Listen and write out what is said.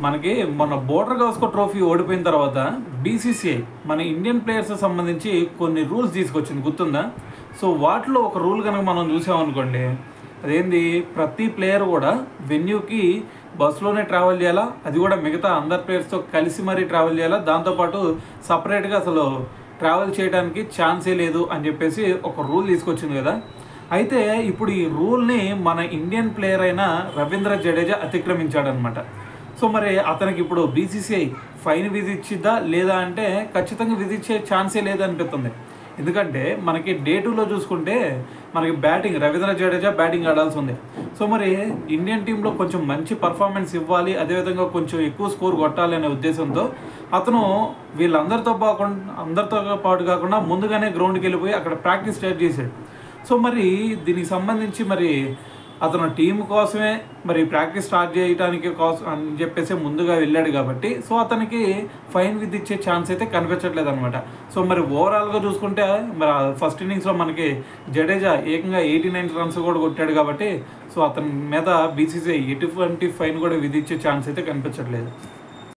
మనకి మొన్న border Gavaskar trophy ఓడిపోయిన తర్వాత బీసీసీఐ మన ఇండియన్ ప్లేయర్స్ సంబంధించి కొన్ని రూల్స్ తీసుకొచ్చింది, గుర్తుందా? సో వాటిలో ఒక రూల్ కనుక మనం చూసామనుకోండి, అదేంది, ప్రతి ప్లేయర్ కూడా వెన్యూకి బస్సులోనే ట్రావెల్ చేయాలా, అది కూడా మిగతా అందరు ప్లేయర్స్తో కలిసి మరీ ట్రావెల్ చేయాలా, దాంతోపాటు సపరేట్గా అసలు ట్రావెల్ చేయడానికి ఛాన్సే లేదు అని చెప్పేసి ఒక రూల్ తీసుకొచ్చింది కదా. అయితే ఇప్పుడు ఈ రూల్ని మన ఇండియన్ ప్లేయర్ అయిన రవీంద్ర జడేజా అతిక్రమించాడనమాట. సో మరి అతనికి ఇప్పుడు బీసీసీఐ ఫైన్ విధించిద్దా లేదా అంటే ఖచ్చితంగా విధించే ఛాన్సే లేదనిపిస్తుంది. ఎందుకంటే మనకి డే 2లో చూసుకుంటే మనకి బ్యాటింగ్ రవీంద్ర జడేజా బ్యాటింగ్ ఆడాల్సి ఉంది. సో మరి ఇండియన్ టీంలో కొంచెం మంచి పర్ఫార్మెన్స్ ఇవ్వాలి, అదేవిధంగా కొంచెం ఎక్కువ స్కోర్ కొట్టాలి అనే ఉద్దేశంతో అతను వీళ్ళందరితో పాటు కాకుండా ముందుగానే గ్రౌండ్కి వెళ్ళిపోయి అక్కడ ప్రాక్టీస్ స్టార్ట్ చేశాడు. సో మరి దీనికి సంబంధించి మరి అతను టీం కోసమే మరి ప్రాక్టీస్ స్టార్ట్ చేయడానికి కోసం అని చెప్పేసి ముందుగా వెళ్ళాడు కాబట్టి సో అతనికి ఫైన్ విధించే ఛాన్స్ అయితే కనిపించట్లేదు అనమాట. సో మరి ఓవరాల్గా చూసుకుంటే మరి ఫస్ట్ ఇన్నింగ్స్లో మనకి జడేజా ఏకంగా 89 రన్స్ కూడా కొట్టాడు కాబట్టి సో అతని మీద బీసీసీఐ ఎటువంటి ఫైన్ కూడా విధించే ఛాన్స్ అయితే కనిపించట్లేదు.